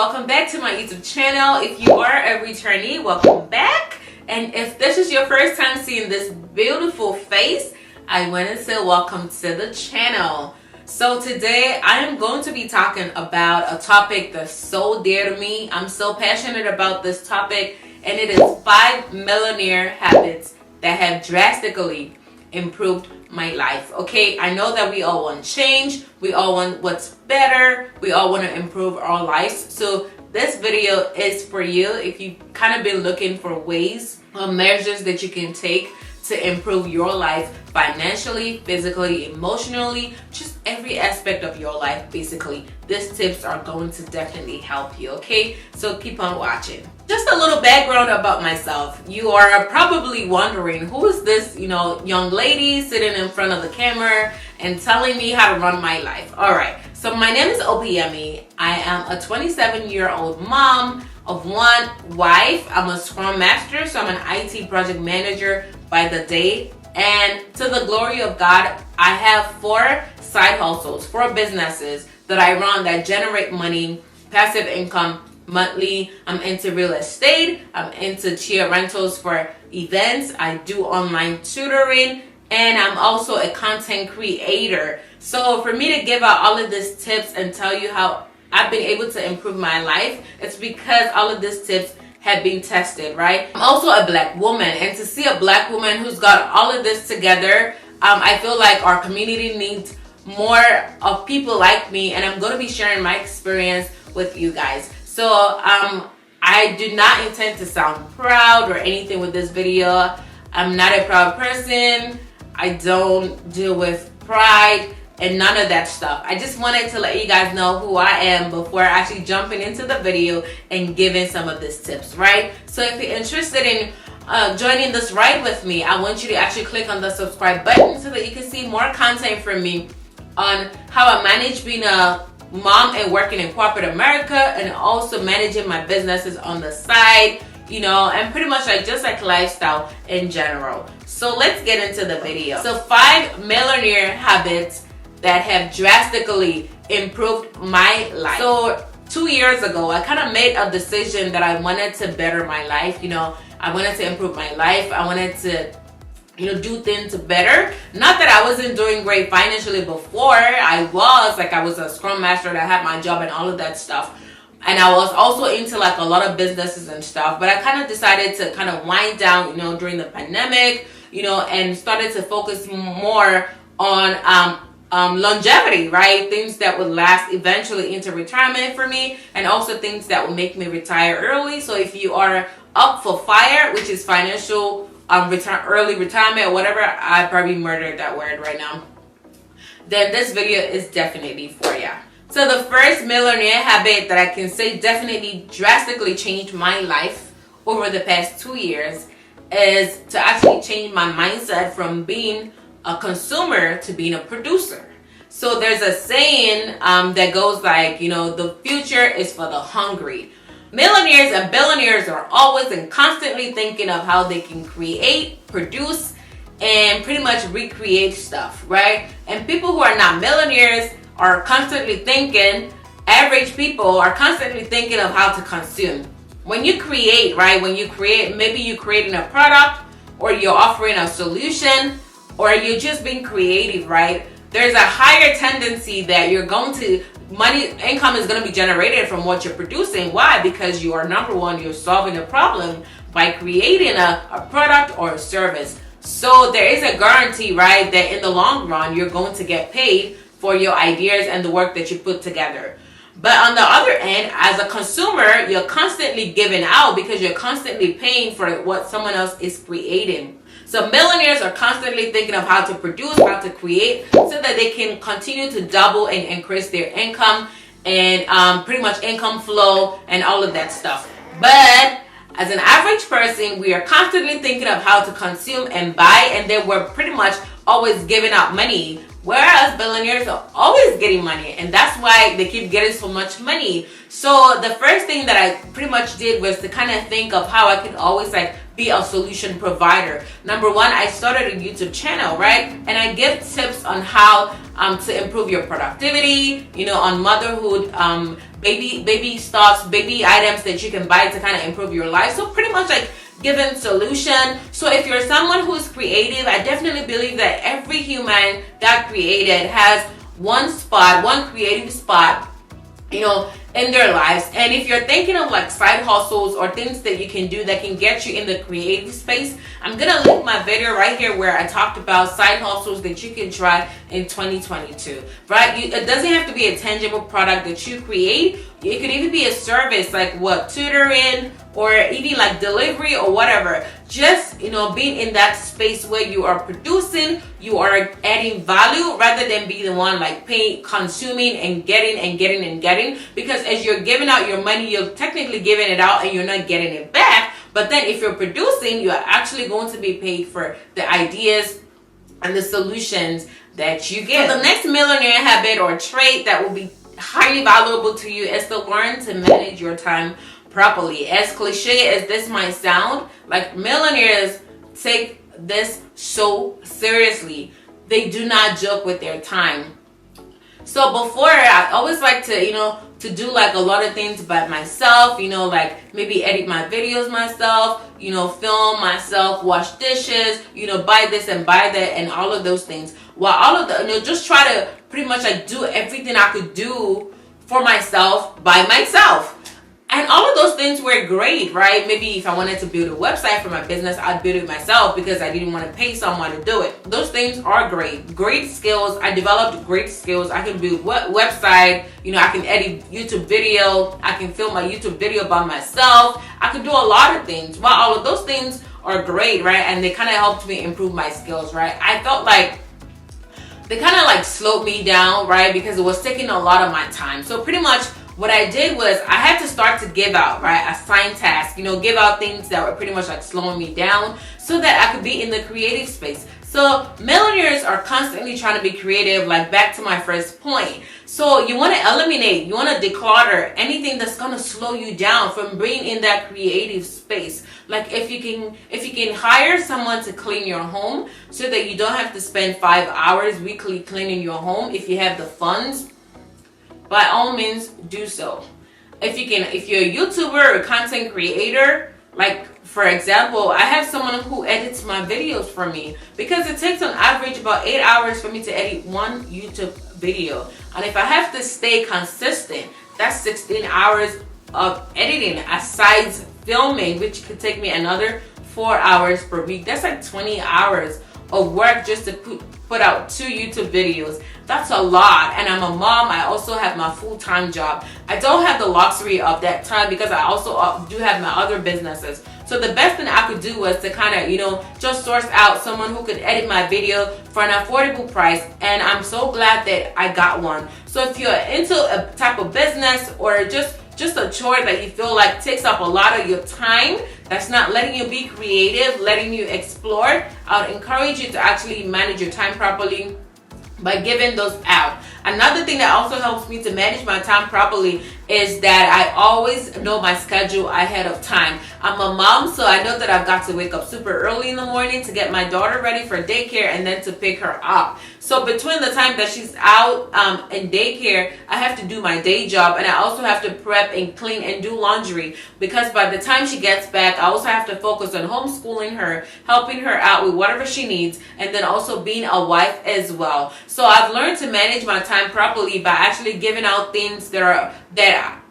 welcome back to my YouTube channel. If you are a returnee, welcome back. And if this is your first time seeing this beautiful face, I want to say welcome to the channel. So today I am going to be talking about a topic that's so dear to me. I'm so passionate about this topic, and it is 5 millionaire habits that have drastically improved my life. Okay, I know that we all want change, we all want what's better, we all want to improve our lives. So this video is for you if you kind of been looking for ways or measures that you can take to improve your life financially, physically, emotionally, just every aspect of your life. Basically, these tips are going to definitely help you. Okay, so keep on watching. Just a little background about myself. You are probably wondering, who is this young lady sitting in front of the camera and telling me how to run my life? All right, so my name is Opiemi. I am a 27-year-old mom of one wife. I'm a Scrum Master, so I'm an IT project manager by the day. And to the glory of God, I have 4 side hustles, 4 businesses that I run that generate money, passive income monthly. I'm into real estate. I'm into chair rentals for events. I do online tutoring, and I'm also a content creator. So for me to give out all of these tips and tell you how I've been able to improve my life, it's because all of these tips have been tested, right? I'm also a black woman, and to see a black woman who's got all of this together, I feel like our community needs more of people like me, and I'm going to be sharing my experience with you guys. So I do not intend to sound proud or anything with this video. I'm not a proud person. I don't deal with pride and none of that stuff. I just wanted to let you guys know who I am before actually jumping into the video and giving some of these tips, right? So if you're interested in joining this ride with me, I want you to actually click on the subscribe button so that you can see more content from me on how I manage being a mom and working in corporate America, and also managing my businesses on the side, and pretty much just like lifestyle in general. So let's get into the video. So 5 millionaire habits that have drastically improved my life. So 2 years ago, I kind of made a decision that I wanted to better my life. I wanted to improve my life. I wanted to do things better. Not that I wasn't doing great financially before. I was a Scrum Master that had my job and all of that stuff. And I was also into a lot of businesses and stuff. But I kind of decided to kind of wind down, during the pandemic, and started to focus more on longevity, right? Things that would last eventually into retirement for me, and also things that will make me retire early. So if you are up for FIRE, which is financial early retirement or whatever, I probably murdered that word right now, then this video is definitely for you. So the first millionaire habit that I can say definitely drastically changed my life over the past 2 years is to actually change my mindset from being a consumer to being a producer. So there's a saying that goes like, the future is for the hungry. Millionaires and billionaires are always and constantly thinking of how they can create, produce, and pretty much recreate stuff, right? And people who are not millionaires are constantly thinking, average people are constantly thinking of how to consume. When you create, right? Maybe you're creating a product, or you're offering a solution, or you're just being creative, right? There's a higher tendency that income is going to be generated from what you're producing. Why? Because you are, number one, you're solving a problem by creating a product or a service. So there is a guarantee, right, that in the long run, you're going to get paid for your ideas and the work that you put together. But on the other end, as a consumer, you're constantly giving out because you're constantly paying for what someone else is creating. So millionaires are constantly thinking of how to produce, how to create, so that they can continue to double and increase their income and pretty much income flow and all of that stuff. But as an average person, we are constantly thinking of how to consume and buy, and then we're pretty much always giving out money. Whereas billionaires are always getting money, and that's why they keep getting so much money. So the first thing that I pretty much did was to kind of think of how I could always be a solution provider. Number one, I started a YouTube channel, right? And I give tips on how to improve your productivity, on motherhood, baby stuffs, baby items that you can buy to kind of improve your life. So pretty much like giving solution. So if you're someone who's creative, I definitely believe that every human God created has one creative spot, you know, in their lives. And if you're thinking of like side hustles or things that you can do that can get you in the creative space, I'm gonna link my video right here where I talked about side hustles that you can try in 2022, right? It doesn't have to be a tangible product that you create. It could even be a service like what, tutoring, or even like delivery or whatever. Just, you know, being in that space where you are producing, you are adding value rather than be the one like paying, consuming and getting. Because as you're giving out your money, you're technically giving it out and you're not getting it back. But then if you're producing, you're actually going to be paid for the ideas and the solutions that you give. So the next millionaire habit or trait that will be highly valuable to you is to learn to manage your time properly. As cliche as this might sound, like millionaires take this so seriously. They do not joke with their time. So before, I always like to, you know, to do like a lot of things by myself, you know, like maybe edit my videos myself, you know, film myself, wash dishes, you know, buy this and buy that and all of those things. While all of the, you know, just try to pretty much like do everything I could do for myself by myself. And all of those things were great, right? Maybe if I wanted to build a website for my business, I'd build it myself because I didn't want to pay someone to do it. Those things are great. Great skills. I developed great skills. I can build website. You know, I can edit YouTube video. I can film my YouTube video by myself. I can do a lot of things. While all of those things are great, right? And they kind of helped me improve my skills, right? I felt like they kind of like slowed me down, right? Because it was taking a lot of my time. So pretty much what I did was I had to start to give out, right? Assign tasks, you know, give out things that were pretty much like slowing me down so that I could be in the creative space. So millionaires are constantly trying to be creative, like back to my first point. So you want to eliminate, you want to declutter anything that's going to slow you down from being in that creative space. Like if you can hire someone to clean your home so that you don't have to spend 5 hours weekly cleaning your home, if you have the funds, by all means do so. If you're a YouTuber or content creator, like for example, I have someone who edits my videos for me because it takes on average about 8 hours for me to edit one YouTube video. And if I have to stay consistent, that's 16 hours of editing aside filming, which could take me another 4 hours per week. That's like 20 hours of work just to put out 2 YouTube videos. That's a lot. And I'm a mom. I also have my full-time job. I don't have the luxury of that time because I also do have my other businesses. So the best thing I could do was to kind of, you know, just source out someone who could edit my video for an affordable price. And I'm so glad that I got one. So if you're into a type of business or just a chore that you feel like takes up a lot of your time, that's not letting you be creative, letting you explore, I would encourage you to actually manage your time properly by giving those out. Another thing that also helps me to manage my time properly is that I always know my schedule ahead of time. I'm a mom, so I know that I've got to wake up super early in the morning to get my daughter ready for daycare and then to pick her up. So between the time that she's out in daycare, I have to do my day job, and I also have to prep and clean and do laundry because by the time she gets back, I also have to focus on homeschooling her, helping her out with whatever she needs, and then also being a wife as well. So I've learned to manage my time properly by actually giving out things that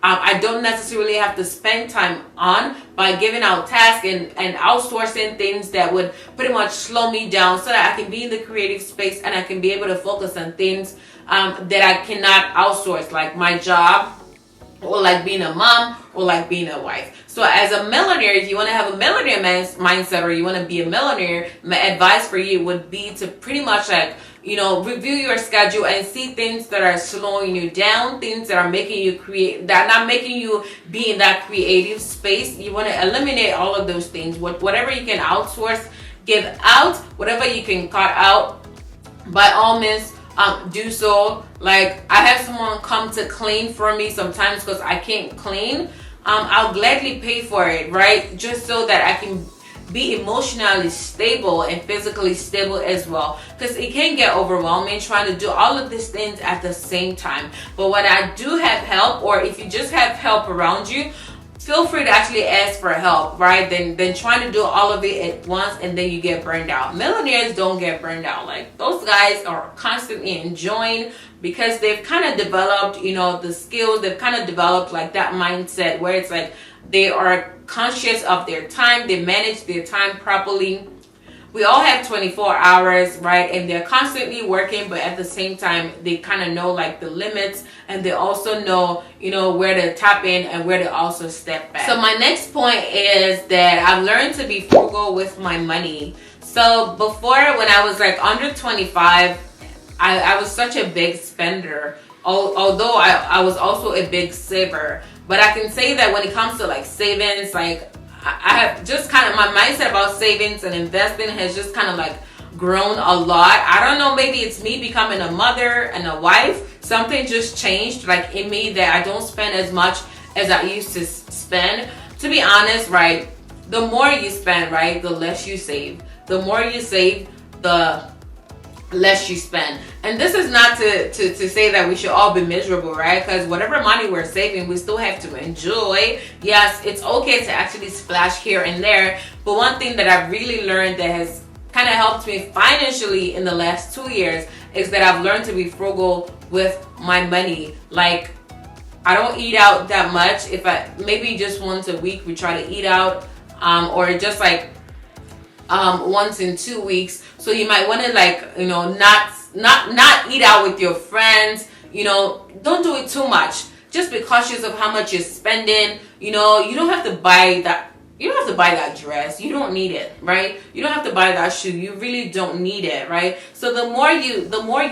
I don't necessarily have to spend time on, by giving out tasks and outsourcing things that would pretty much slow me down so that I can be in the creative space and I can be able to focus on things that I cannot outsource, like my job or like being a mom or like being a wife. So as a millionaire, if you want to have a millionaire mindset or you want to be a millionaire, my advice for you would be to pretty much like, you know, review your schedule and see things that are slowing you down, things that are making you that are not making you be in that creative space. You want to eliminate all of those things. Whatever you can outsource, give out. Whatever you can cut out, by all means, do so. Like I have someone come to clean for me sometimes because I can't clean. I'll gladly pay for it, right? Just so that I can be emotionally stable and physically stable as well, because it can get overwhelming trying to do all of these things at the same time. But when I do have help, or if you just have help around you, feel free to actually ask for help, right? Then trying to do all of it at once and then you get burned out. Millionaires don't get burned out. Like, those guys are constantly enjoying, because they've kind of developed, the skills. They've kind of developed like that mindset where it's like they are conscious of their time. They manage their time properly. We all have 24 hours, right? And they're constantly working, but at the same time, they kind of know like the limits, and they also know, where to tap in and where to also step back. So my next point is that I've learned to be frugal with my money. So before, when I was like under 25, I was such a big spender, although I was also a big saver. But I can say that when it comes to like savings, like I have just kind of, my mindset about savings and investing has just kind of like grown a lot. I don't know, maybe it's me becoming a mother and a wife. Something just changed like in me, that I don't spend as much as I used to spend. To be honest, right, the more you spend, right, the less you save. The more you save, the less you spend. And this is not to say that we should all be miserable, right? Because whatever money we're saving, we still have to enjoy. Yes, it's okay to actually splash here and there. But one thing that I've really learned that has kind of helped me financially in the last 2 years is that I've learned to be frugal with my money. Like, I don't eat out that much. If maybe just once a week we try to eat out, or just like once in 2 weeks. So you might want to like, not eat out with your friends. Don't do it too much. Just be cautious of how much you're spending. You don't have to buy that. You don't have to buy that dress. You don't need it, right? You don't have to buy that shoe. You really don't need it, right? So the more you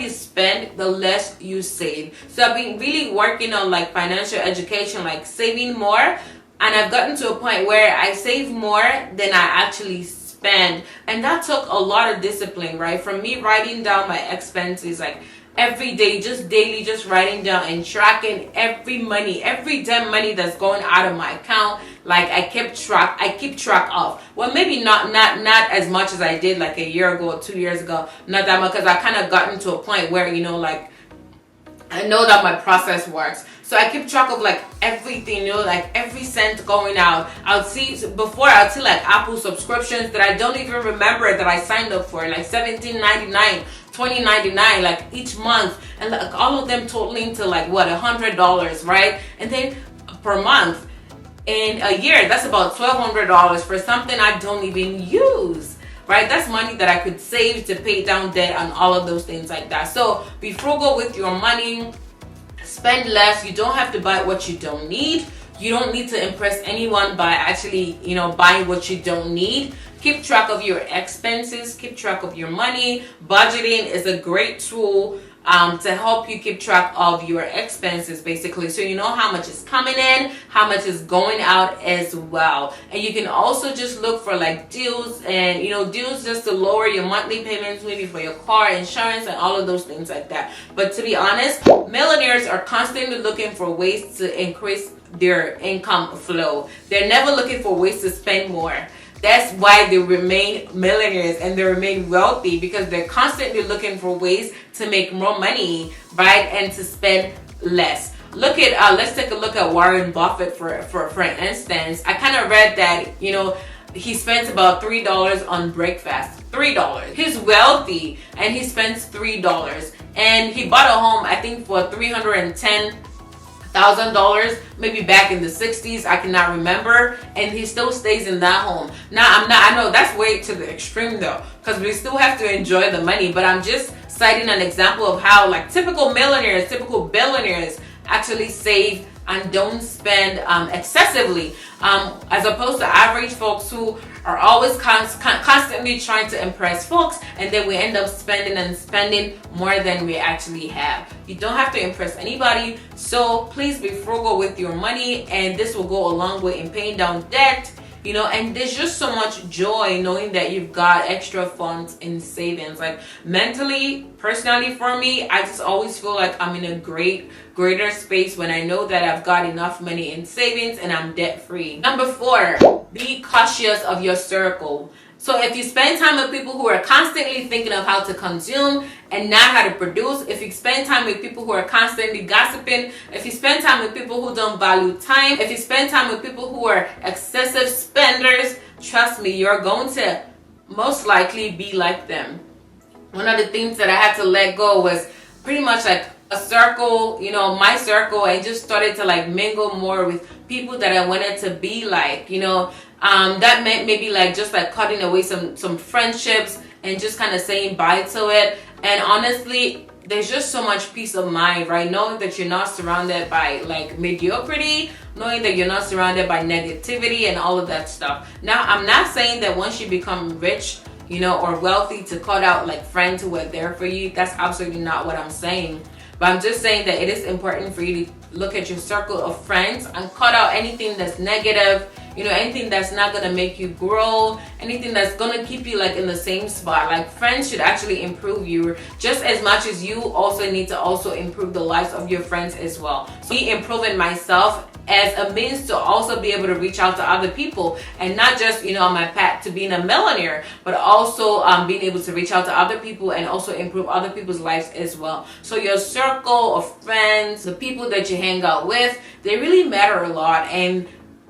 spend, the less you save. So I've been really working on like financial education, like saving more. And I've gotten to a point where I save more than I actually spend. And that took a lot of discipline, right? From me writing down my expenses, like every day, just daily, just writing down and tracking every damn money that's going out of my account. Like I keep track of. Well, maybe not as much as I did like a year ago or 2 years ago. Not that much, because I kind of gotten to a point where, like I know that my process works. So I keep track of like everything, like every cent going out. I'd see like Apple subscriptions that I don't even remember that I signed up for, like $17.99, $20.99, like each month, and like all of them totaling to like what, $100, right? And then per month, in a year, that's about $1,200 for something I don't even use. Right? That's money that I could save to pay down debt and all of those things like that. So be frugal with your money. Spend less. You don't have to buy what you don't need. You don't need to impress anyone by actually, buying what you don't need. Keep track of your expenses. Keep track of your money. Budgeting is a great tool to help you keep track of your expenses, basically, so you know how much is coming in, how much is going out as well. And you can also just look for like deals, and deals just to lower your monthly payments, maybe for your car insurance and all of those things like that. But to be honest, millionaires are constantly looking for ways to increase their income flow. They're never looking for ways to spend more. That's why they remain millionaires and they remain wealthy, because they're constantly looking for ways to make more money, right? And to spend less. Let's take a look at Warren Buffett for instance. I kind of read that, he spends about $3 on breakfast. $3. He's wealthy and he spends $3. And he bought a home, I think, for $310,000, maybe back in the 60s, I cannot remember, and he still stays in that home. Now I know that's way to the extreme though, because we still have to enjoy the money, but I'm just citing an example of how like typical millionaires, typical billionaires actually save and don't spend excessively, as opposed to average folks who are always constantly trying to impress folks, and then we end up spending more than we actually have. You don't have to impress anybody, so please be frugal with your money, and this will go a long way in paying down debt you know, and there's just so much joy knowing that you've got extra funds in savings. Like mentally, personally for me, I just always feel like I'm in a greater space when I know that I've got enough money in savings and I'm debt free. Number 4, be cautious of your circle. So if you spend time with people who are constantly thinking of how to consume and not how to produce, if you spend time with people who are constantly gossiping, if you spend time with people who don't value time, if you spend time with people who are excessive spenders, trust me, you're going to most likely be like them. One of the things that I had to let go was pretty much like a circle, you know, my circle, and just started to like mingle more with people that I wanted to be like, you know. That meant maybe like just like cutting away some friendships and just kind of saying bye to it. And honestly, there's just so much peace of mind, right? Knowing that you're not surrounded by like mediocrity, knowing that you're not surrounded by negativity and all of that stuff. Now, I'm not saying that once you become rich, you know, or wealthy, to cut out like friends who are there for you. That's absolutely not what I'm saying. But I'm just saying that it is important for you to look at your circle of friends and cut out anything that's negative, you know, anything that's not going to make you grow, anything that's going to keep you like in the same spot. Like friends should actually improve you just as much as you also need to also improve the lives of your friends as well. So me improving myself as a means to also be able to reach out to other people, and not just, you know, on my path to being a millionaire, but also being able to reach out to other people and also improve other people's lives as well. So your circle of friends, the people that you hang out with, they really matter a lot, and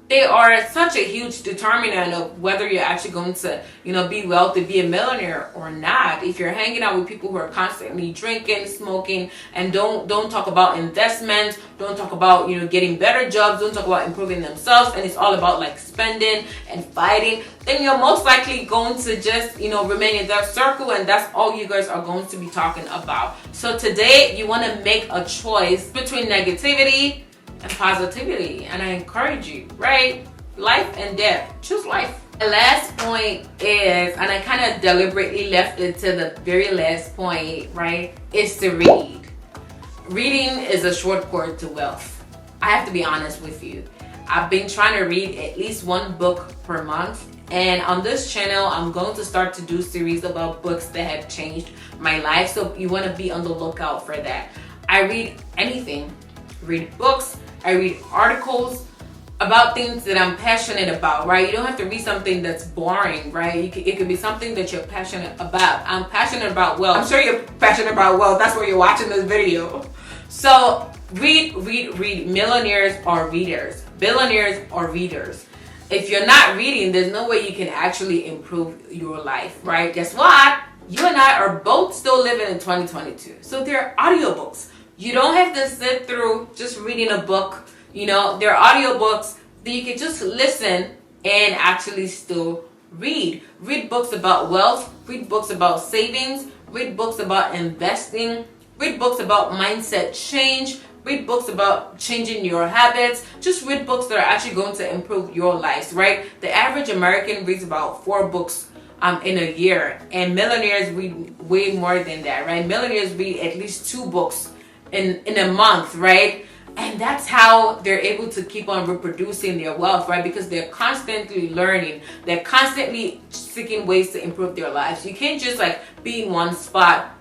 they are such a huge determinant of whether you're actually going to, you know, be wealthy, be a millionaire or not. If you're hanging out with people who are constantly drinking, smoking, and don't talk about investments, don't talk about, you know, getting better jobs, don't talk about improving themselves, and it's all about like spending and fighting, then you're most likely going to just, you know, remain in that circle, and that's all you guys are going to be talking about. So today you want to make a choice between negativity and positivity, and I encourage you, right? Life and death. Choose life. The last point is, and I kind of deliberately left it to the very last point, right, is to read. Reading is a shortcut to wealth. I have to be honest with you. I've been trying to read at least one book per month, and on this channel I'm going to start to do series about books that have changed my life, so you want to be on the lookout for that. I read anything. Read books, I read articles about things that I'm passionate about, right? You don't have to read something that's boring, right? It could be something that you're passionate about. I'm passionate about wealth. I'm sure you're passionate about wealth. That's why you're watching this video. So read. Millionaires are readers. Billionaires are readers. If you're not reading, there's no way you can actually improve your life, right? Guess what? You and I are both still living in 2022. So there are audiobooks. You don't have to sit through just reading a book. You know, there are audiobooks that you can just listen and actually still read. Read books about wealth, read books about savings, read books about investing, read books about mindset change, read books about changing your habits. Just read books that are actually going to improve your lives, right? The average American reads about 4 books in a year, and millionaires read way more than that, right? Millionaires read at least 2 books in a month, right? And that's how they're able to keep on reproducing their wealth, right? Because they're constantly learning, they're constantly seeking ways to improve their lives. You can't just like be in one spot,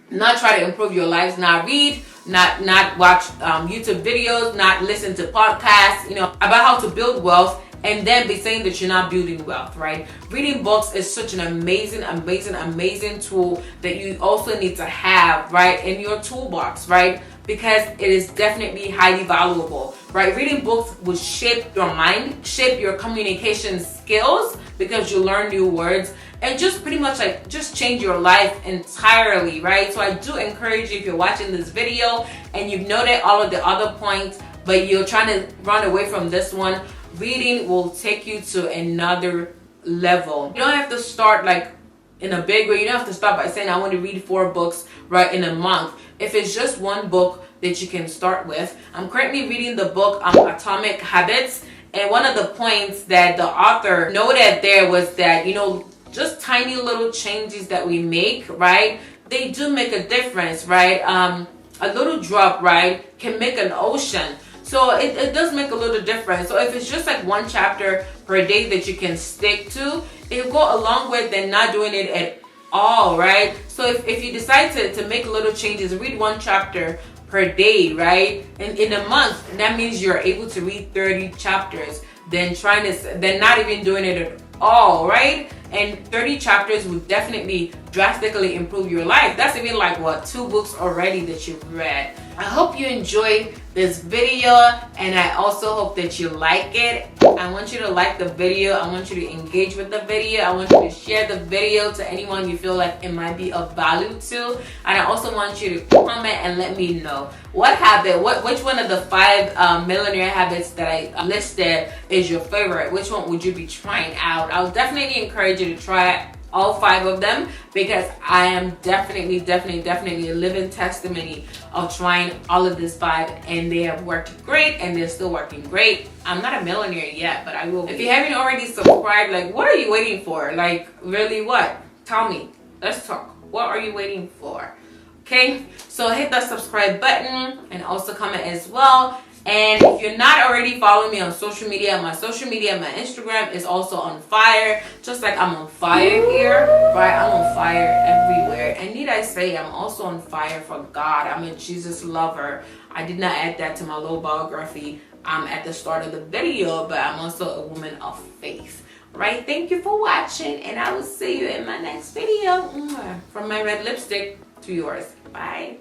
not try to improve your lives, not read, not watch YouTube videos, not listen to podcasts, you know, about how to build wealth, and then be saying that you're not building wealth, right? Reading books is such an amazing tool that you also need to have, right, in your toolbox, right? Because it is definitely highly valuable, right? Reading books will shape your mind, shape your communication skills, because you learn new words, and just pretty much like just change your life entirely, right? So I do encourage you, if you're watching this video and you've noted all of the other points, but you're trying to run away from this one, reading will take you to another level. You don't have to start like in a big way. You don't have to start by saying I want to read 4 books right in a month. If it's just one book that you can start with. I'm currently reading the book Atomic Habits, and one of the points that the author noted there was that, you know, just tiny little changes that we make, right, they do make a difference, right? A little drop, right, can make an ocean. So it does make a little difference. So if it's just like one chapter per day that you can stick to, it'll go a long way than not doing it at all, right? So if you decide to make little changes, read one chapter per day, right? And in a month, that means you're able to read 30 chapters than not even doing it at all, right? And 30 chapters would definitely drastically improve your life. That's even like what, 2 books already that you've read. I hope you enjoyed this video, and I also hope that you like it. I want you to like the video. I want you to engage with the video. I want you to share the video to anyone you feel like it might be of value to. And I also want you to comment and let me know which one of the 5 millionaire habits that I listed is your favorite. Which one would you be trying out? I'll definitely encourage you to try all 5 of them, because I am definitely a living testimony of trying all of these 5, and they have worked great, and they're still working great. I'm not a millionaire yet, but I will be. If you haven't already subscribed, like, what are you waiting for? Like, really, what? Tell me. Let's talk. What are you waiting for? Okay, so hit that subscribe button and also comment as well. And if you're not already following me on social media, my Instagram is also on fire. Just like I'm on fire here, right? I'm on fire everywhere. And need I say, I'm also on fire for God. I'm a Jesus lover. I did not add that to my little biography at the start of the video, but I'm also a woman of faith. Right? Thank you for watching, and I will see you in my next video. From my red lipstick to yours. Bye.